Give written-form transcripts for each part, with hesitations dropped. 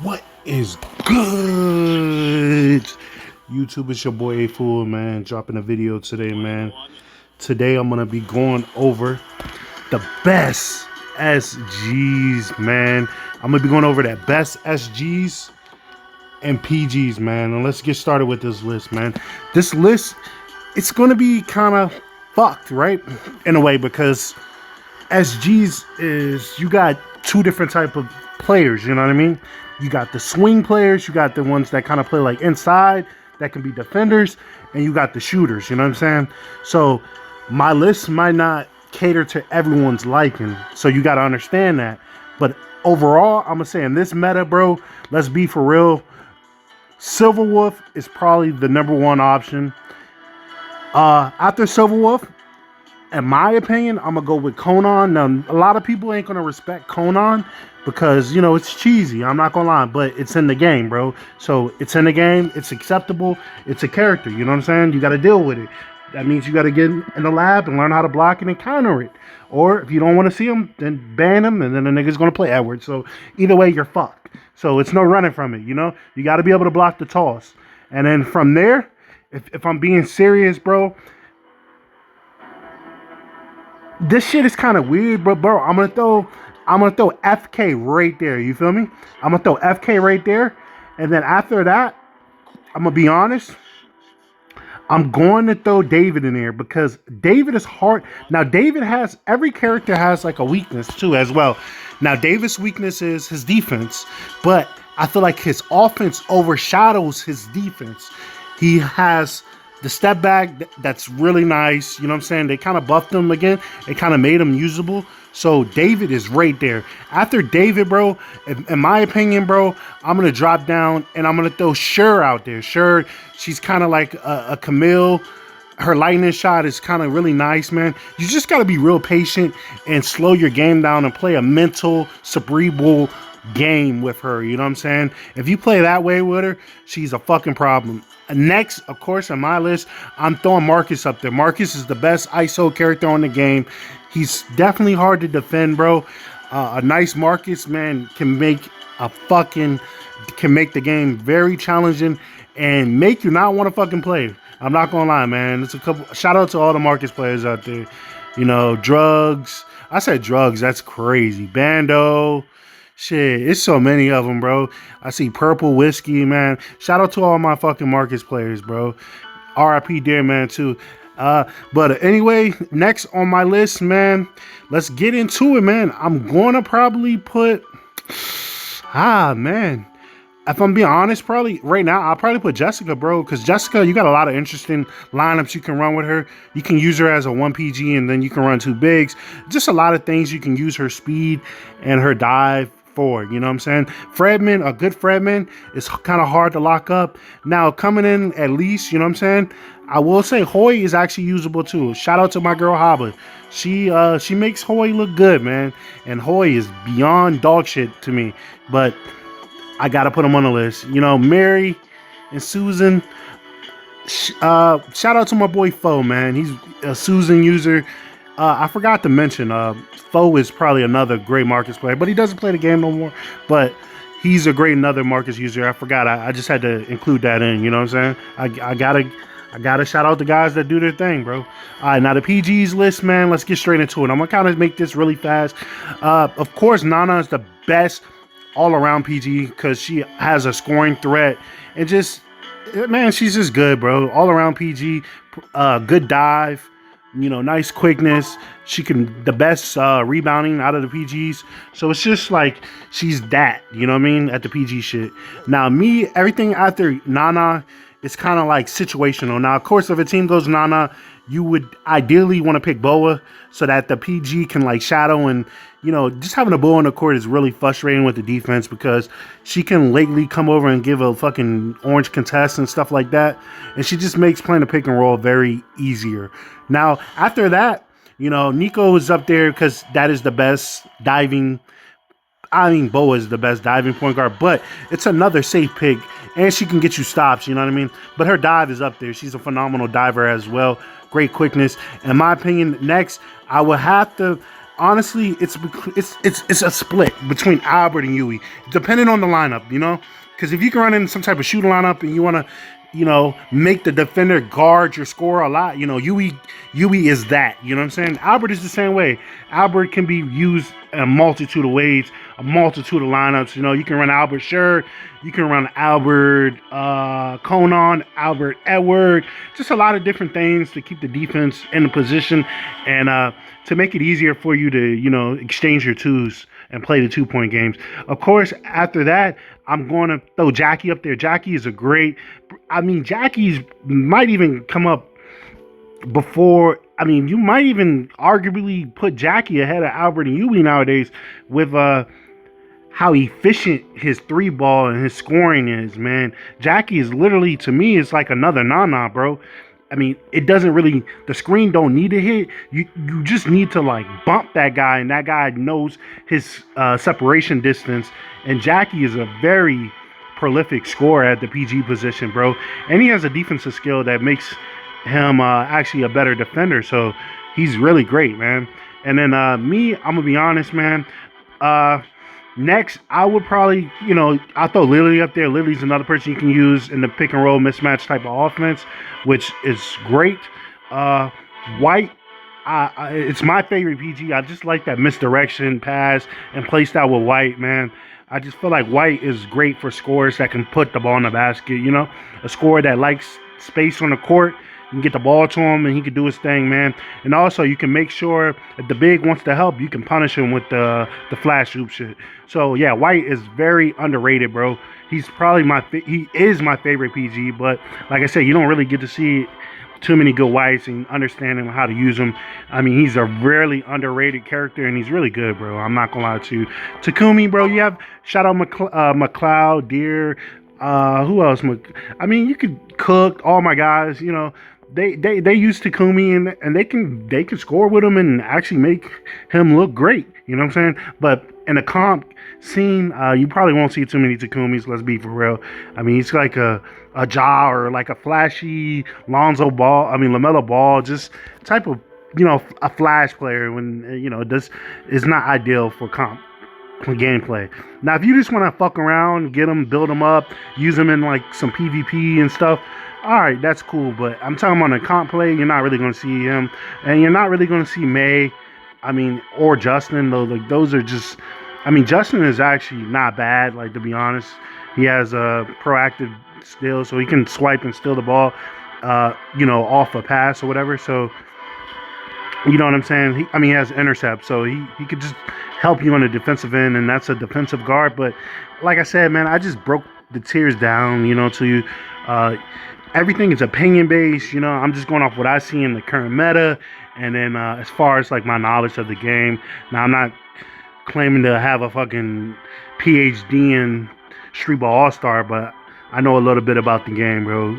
What is good? YouTube, it's your boy A Fool, man. Dropping a video today, man. Today I'm gonna be going over the best SGs, man. I'm gonna be going over that best SGs and PGs, man. And let's get started with this list, man. This list, it's gonna be kind of fucked, right? In a way, because SGs is you got two different type of players, you know what I mean? You got the swing players, you got the ones that kind of play like inside, that can be defenders, and you got the shooters, you know what I'm saying? So my list might not cater to everyone's liking, so you got to understand that. But overall, I'm gonna say in this meta, bro, let's be for real, Silverwolf is probably the number one option. After Silverwolf, in my opinion, I'm gonna go with Conan. Now, a lot of people ain't gonna respect Conan because it's cheesy. I'm not gonna lie, but it's in the game, bro. So it's in the game. It's acceptable. It's a character. You know what I'm saying? You got to deal with it. That means you got to get in the lab and learn how to block it and counter it. Or if you don't want to see him, then ban him, and then the nigga's gonna play Edward. So either way, you're fucked. So it's no running from it. You got to be able to block the toss, and then from there, if I'm being serious, bro. This shit is kind of weird, but bro, I'm gonna throw FK right there. You feel me? I'm gonna throw FK right there, and then after that, I'm gonna be honest. I'm going to throw David in there because David is hard. Now, every character has like a weakness too as well. Now, David's weakness is his defense, but I feel like his offense overshadows his defense. He has the step back that's really nice. You know what I'm saying? They kind of buffed him again. It kind of made him usable. So David is right there. After David, bro, in my opinion, bro, I'm going to drop down and I'm going to throw Sher out there. Sher, she's kind of like a Camille. Her lightning shot is kind of really nice, man. You just got to be real patient and slow your game down and play a mental, cerebral game with her. You know what I'm saying? If you play that way with her, she's a fucking problem. Next, of course, on my list, I'm throwing Marcus up there. Marcus is the best ISO character on the game. He's definitely hard to defend, bro. A nice Marcus, man, can make the game very challenging and make you not want to fucking play. I'm not gonna lie, man. It's a couple. Shout out to all the Marcus players out there. Drugs. I said drugs. That's crazy. Bando. Shit, it's so many of them, bro. I see Purple Whiskey, man. Shout out to all my fucking Marcus players, bro. RIP Dear Man, too. But anyway, next on my list, man, let's get into it, man. I'm going to probably put... man. If I'm being honest, probably right now, I'll probably put Jessica, bro. Because Jessica, you got a lot of interesting lineups you can run with her. You can use her as a 1PG, and then you can run 2 bigs. Just a lot of things you can use her speed and her dive for, you know what I'm saying? Fredman, a good Fredman is kind of hard to lock up. Now, coming in at least, you know what I'm saying? I will say Hoy is actually usable too. Shout out to my girl Haba. She makes Hoy look good, man. And Hoy is beyond dog shit to me. But I gotta put him on the list. Mary and Susan. Shout out to my boy Foe, man. He's a Susan user. I forgot to mention, Foe is probably another great Marcus player, but he doesn't play the game no more. But he's a great another Marcus user. I forgot. I just had to include that in. You know what I'm saying? I gotta shout out the guys that do their thing, bro. All right, now the PGs list, man. Let's get straight into it. I'm gonna kind of make this really fast. Of course, Nana is the best all-around PG because she has a scoring threat and just, man, she's just good, bro. All-around PG, good dive. Nice quickness. She can the best rebounding out of the PGs. So it's just like she's that, you know what I mean, at the PG shit. Now me, everything after Nana is kind of like situational. Now, of course, if a team goes Nana, you would ideally want to pick Boa so that the PG can like shadow and just having a Boa on the court is really frustrating with the defense because she can lately come over and give a fucking orange contest and stuff like that. And she just makes playing the pick and roll very easier. Now, after that, Nico is up there because that is the best diving. I mean, Boa is the best diving point guard, but it's another safe pick. And she can get you stops, you know what I mean? But her dive is up there. She's a phenomenal diver as well. Great quickness. In my opinion, next, I would have to... honestly, it's a split between Albert and Yui, depending on the lineup, you know. Because if you can run in some type of shooting lineup and you want to, you know, make the defender guard your score a lot, you know, Yui is that. You know what I'm saying? Albert is the same way. Albert can be used in a multitude of ways, a multitude of lineups. You know, you can run Albert Sure, you can run Albert Conan, Albert Edward, just a lot of different things to keep the defense in the position and to make it easier for you to, you know, exchange your twos and play the 2-point games. Of course, after that, I'm going to throw Jackie up there. Jackie is a great, I mean, Jackie's might even come up before, I mean, you might even arguably put Jackie ahead of Albert and Yui nowadays with how efficient his 3-ball and his scoring is, man. Jackie is literally, to me, it's like another Nana, bro. I mean, it doesn't really, the screen don't need to hit. You just need to like bump that guy, and that guy knows his separation distance. And Jackie is a very prolific scorer at the PG position, bro. And he has a defensive skill that makes him actually a better defender. So he's really great, man. And then me, I'm gonna be honest, man. Next, I would probably, you know, I'll throw Lily up there. Lily's another person you can use in the pick and roll mismatch type of offense, which is great. White, it's my favorite PG. I just like that misdirection pass and play style with White, man. I just feel like White is great for scorers that can put the ball in the basket, you know, a scorer that likes space on the court. You can get the ball to him and he can do his thing, man. And also you can make sure if the big wants to help, you can punish him with the flash hoop shit. So yeah, White is very underrated, bro. He's probably he is my favorite PG, but like I said, you don't really get to see too many good Whites and understanding how to use them. I mean, he's a really underrated character and he's really good, bro. I'm not gonna lie to you. Takumi, bro, you have shout out McLeod, Deer, who else? I mean, you could Cook, all my guys, you know. They use Takumi and they can score with him and actually make him look great. You know what I'm saying? But in a comp scene, you probably won't see too many Takumis. Let's be for real. I mean, he's like a Ja or like a flashy Lonzo Ball. I mean, LaMelo Ball, just type of, you know, a flash player when, you know, this is not ideal for comp gameplay. Now, if you just want to fuck around, get them, build them up, use them in like some PvP and stuff, all right, that's cool. But I'm talking about a comp play, you're not really going to see him, and you're not really going to see May, I mean, or Justin. Though, like those are just, I mean, Justin is actually not bad. Like, to be honest, he has a proactive steal, so he can swipe and steal the ball, you know, off a pass or whatever. So, you know what I'm saying? He has intercept, so he could just help you on the defensive end, and that's a defensive guard. But like I said, man, I just broke the tiers down, you know, to you. Everything is opinion based, you know. I'm just going off what I see in the current meta, and then as far as like my knowledge of the game. Now, I'm not claiming to have a fucking PhD in Streetball All-Star, but I know a little bit about the game, bro.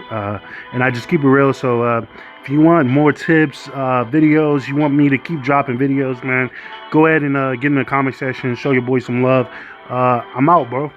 And I just keep it real. So if you want more tips, videos, you want me to keep dropping videos, man, go ahead and get in the comment section, show your boy some love. I'm out, bro.